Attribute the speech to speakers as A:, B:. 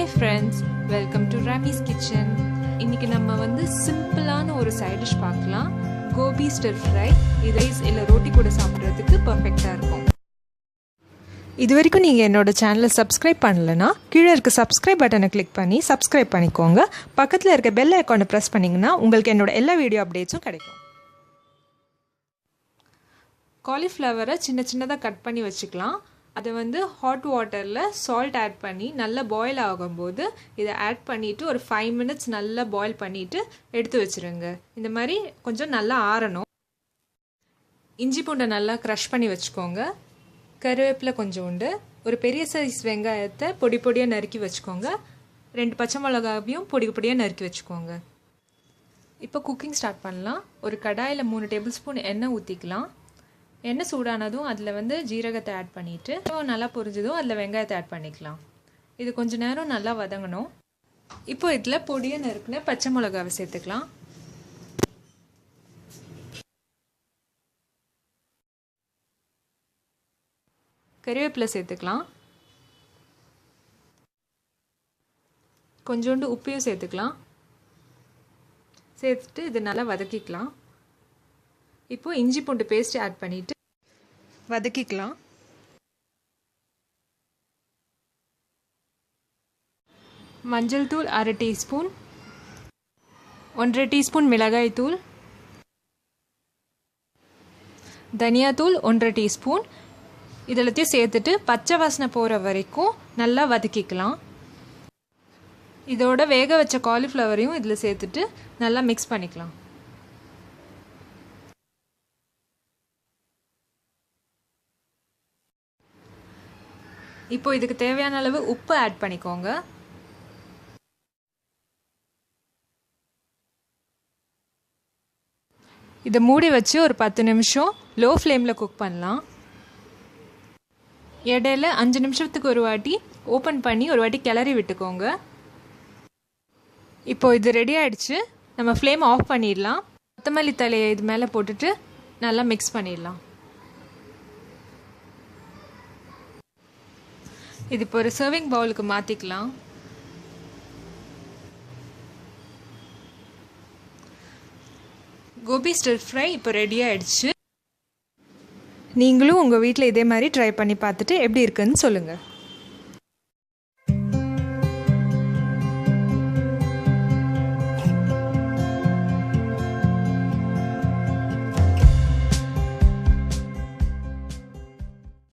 A: Hi friends, welcome to Rammy's Kitchen. இன்னைக்கு நம்ம வந்து சிம்பிளான ஒரு சைட் டிஷ் பார்க்கலாம். Gobi Stir Fry. இது ரைஸ் இல்ல ரோட்டி கூட சாப்பிடுறதுக்கு பெர்ஃபெக்ட்டா இருக்கும். இதுவரைக்கும் நீங்க என்னோட சேனலை சப்ஸ்கிரைப் பண்ணலனா கீழ இருக்க சப்ஸ்கிரைப் பட்டனை கிளிக் பண்ணி சப்ஸ்கிரைப் பண்ணிக்கோங்க. பக்கத்துல இருக்க பெல் ஐகானை பிரஸ் பண்ணீங்கன்னா உங்களுக்கு என்னோட எல்லா வீடியோ அப்டேட்ஸும் கிடைக்கும். காலிஃப்ளவரை சின்ன சின்னதா கட் பண்ணி வச்சுக்கலாம். அதை வந்து ஹாட் வாட்டரில் சால்ட் ஆட் பண்ணி நல்லா பாயில் ஆகும்போது இதை ஆட் பண்ணிவிட்டு ஒரு 5 minutes நல்லா பாயில் பண்ணிவிட்டு எடுத்து வச்சுருங்க. இந்த மாதிரி கொஞ்சம் நல்லா ஆறணும். இஞ்சி பூண்டை நல்லா க்ரஷ் பண்ணி வச்சுக்கோங்க. கருவேப்பிலை கொஞ்சோண்டு, ஒரு பெரிய சைஸ் வெங்காயத்தை பொடி பொடியாக நறுக்கி வச்சுக்கோங்க. 2 பச்சை மிளகாவையும் பொடி பொடியாக நறுக்கி வச்சுக்கோங்க. இப்போ குக்கிங் ஸ்டார்ட் பண்ணலாம். ஒரு கடாயில் 3 டேபிள் ஸ்பூன் எண்ணெய் ஊற்றிக்கலாம். எண்ணெய் சூடானதும் அதில் வந்து ஜீரகத்தை ஆட் பண்ணிவிட்டு நல்லா பொரிஞ்சதும் அதில் வெங்காயத்தை ஆட் பண்ணிக்கலாம். இது கொஞ்சம் நேரம் நல்லா வதங்கணும். இப்போ இதில் பொடியை நறுக்குன பச்சை மிளகாவை சேர்த்துக்கலாம். கறிவேப்பிலை சேர்த்துக்கலாம். கொஞ்சோண்டு உப்பையும் சேர்த்துக்கலாம். சேர்த்துட்டு இது நல்லா வதக்கிக்கலாம். இப்போ இஞ்சி பூண்டு பேஸ்ட் ஆட் பண்ணிட்டு வதக்கிக்கலாம். மஞ்சள் தூள் 1/2 டீஸ்பூன், 1/2 டீஸ்பூன் மிளகாய் தூள், தனியாத்தூள் 1/2 டீஸ்பூன். இதெல்லாத்தையும் சேர்த்துட்டு பச்சை வாசனை போகிற வரைக்கும் நல்லா வதக்கிக்கலாம். இதோட வேக வச்ச காலிஃப்ளவரையும் இதில் சேர்த்துட்டு நல்லா மிக்ஸ் பண்ணிக்கலாம். இப்போ இதுக்கு தேவையான அளவு உப்பு ஆட் பண்ணிக்கோங்க. இதை மூடி வச்சு ஒரு 10 நிமிஷம் லோ ஃப்ளேமில் குக் பண்ணலாம். இடையில 5 நிமிஷத்துக்கு ஒரு வாட்டி ஓப்பன் பண்ணி ஒரு வாட்டி கிளறி விட்டுக்கோங்க. இப்போ இது ரெடி ஆயிடுச்சு. நம்ம ஃப்ளேம் ஆஃப் பண்ணிடலாம். கொத்தமல்லி தலையை இது மேலே போட்டுட்டு நல்லா மிக்ஸ் பண்ணிடலாம். இது இப்போ ஒரு சர்விங் பவுலுக்கு மாற்றிக்கலாம். கோபி ஸ்டிர் ஃப்ரை இப்போ ரெடி ஆயிடுச்சு. நீங்களும் உங்கள் வீட்டில் இதே மாதிரி ட்ரை பண்ணி பார்த்துட்டு எப்படி இருக்குன்னு சொல்லுங்கள்.